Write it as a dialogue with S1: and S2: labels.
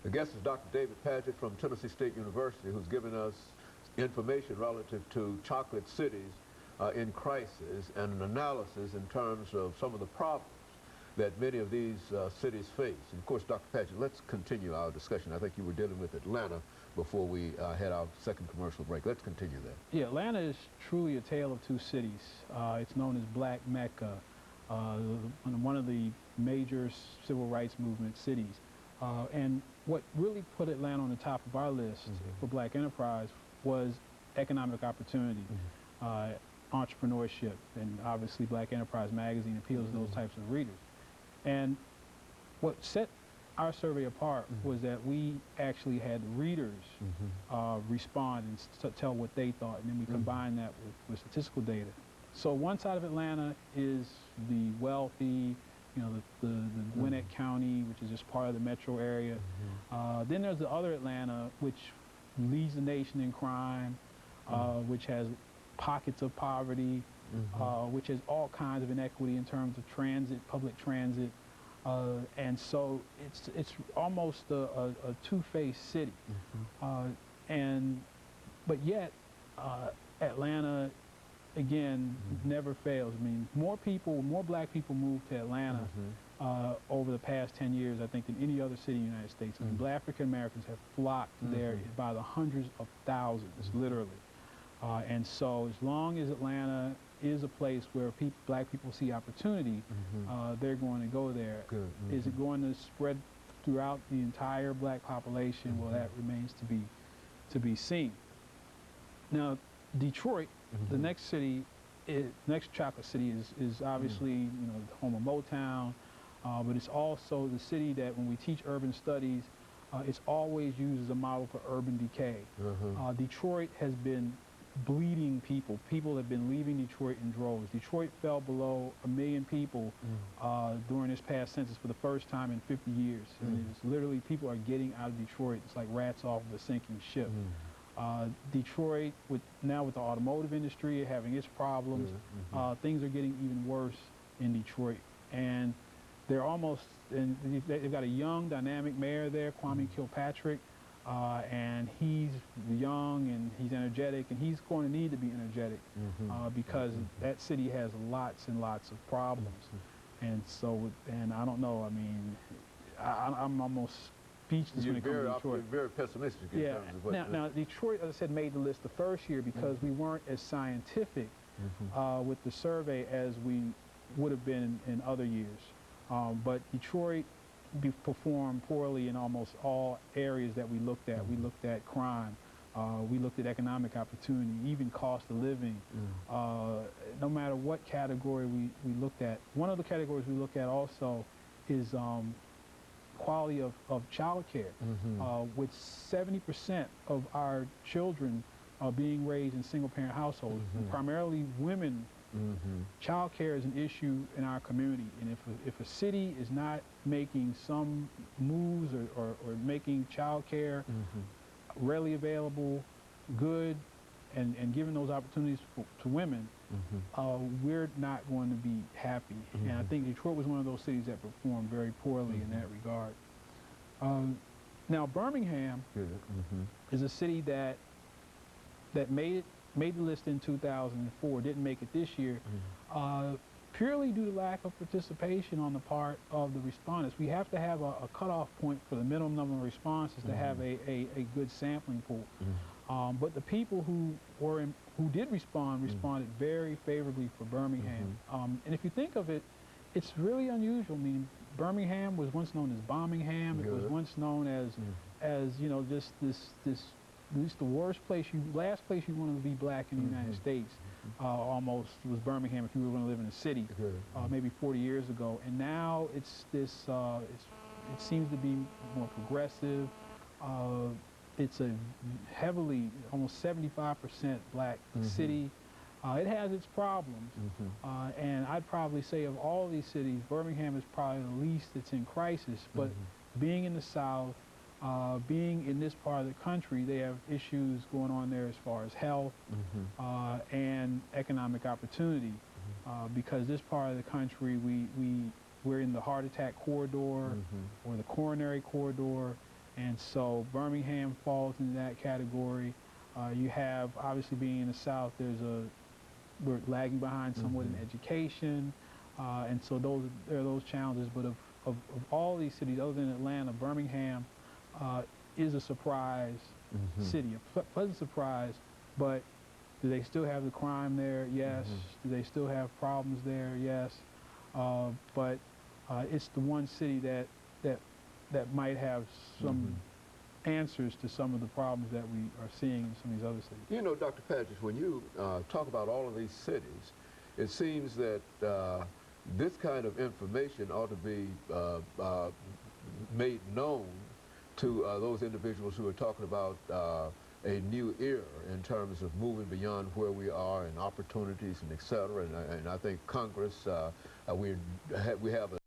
S1: The guest is Dr. David Padgett from Tennessee State University, who's given us information relative to chocolate cities in crisis and an analysis in terms of some of the problems that many of these cities face. And of course, Dr. Padgett, let's continue our discussion. I think you were dealing with Atlanta before we had our second commercial break. Let's continue there.
S2: Yeah, Atlanta is truly a tale of two cities. It's known as Black Mecca, one of the major civil rights movement cities. And what really put Atlanta on the top of our list for Black enterprise was economic opportunity, entrepreneurship, and obviously Black Enterprise magazine appeals to those types of readers. And what set our survey apart was that we actually had readers respond and tell what they thought, and then we combined that with statistical data. So one side of Atlanta is the wealthy, you know, the Gwinnett County, which is just part of the metro area. Then there's the other Atlanta, which leads the nation in crime, which has pockets of poverty, which has all kinds of inequity in terms of transit, public transit. And so it's almost a two-faced city. But yet, Atlanta, again, never fails. I mean, more Black people moved to Atlanta over the past 10 years, I think, than any other city in the United States. I mean, Black African Americans have flocked there by the hundreds of thousands, literally. And so as long as Atlanta is a place where Black people see opportunity, they're going to go there. Is it going to spread throughout the entire Black population? Well, that remains to be seen. Now, Detroit, the next city, next chocolate city, is obviously you know, the home of Motown, but it's also the city that when we teach urban studies, it's always used as a model for urban decay. Detroit has been bleeding people. People have been leaving Detroit in droves. Detroit fell below 1 million people during this past census for the first time in 50 years. And it's literally, people are getting out of Detroit. It's like rats off of a sinking ship. Detroit, now with the automotive industry having its problems, things are getting even worse in Detroit. And they're they've got a young, dynamic mayor there, Kwame Kilpatrick. And he's young and he's energetic, and he's going to need to be energetic because that city has lots and lots of problems. And so, and I don't know, I mean, I'm almost speechless when it comes to Detroit.
S1: You're very pessimistic in terms of what...
S2: Now, Detroit, as I said, made the list the first year because we weren't as scientific with the survey as we would have been in other years. But Detroit performed poorly in almost all areas that we looked at. We looked at crime, we looked at economic opportunity, even cost of living. No matter what category we looked at. One of the categories we look at also is quality of child care, with 70% of our children being raised in single-parent households, primarily women. Child care is an issue in our community, and if a city is not making some moves or making child care readily available, good, and giving those opportunities to women, we're not going to be happy. And I think Detroit was one of those cities that performed very poorly in that regard. Now, Birmingham is a city that made the list in 2004, didn't make it this year, purely due to lack of participation on the part of the respondents. We have to have a cutoff point for the minimum number of responses to have a good sampling pool. But the people who did respond responded very favorably for Birmingham. And if you think of it, it's really unusual. I mean, Birmingham was once known as Bombingham. It was once known as you know, just at least the last place you wanted to be Black in the United States, almost was Birmingham if you were going to live in a city, maybe 40 years ago. And now it's this, it seems to be more progressive. It's a heavily, almost 75% Black city. It has its problems, and I'd probably say of all these cities, Birmingham is probably the least that's in crisis, but being in the South, being in this part of the country, they have issues going on there as far as health and economic opportunity, because this part of the country, we're in the heart attack corridor or the coronary corridor, And so Birmingham falls in that category. You have, obviously being in the South, we're lagging behind somewhat in education. And so there are those challenges. But of all these cities, other than Atlanta, Birmingham is a surprise city, a pleasant surprise. But do they still have the crime there? Yes. Do they still have problems there? Yes. But it's the one city that might have some answers to some of the problems that we are seeing in some of these other cities.
S1: You know, Dr. Padgett, when you talk about all of these cities, it seems that this kind of information ought to be made known to those individuals who are talking about a new era in terms of moving beyond where we are and opportunities and et cetera. And I think Congress, we have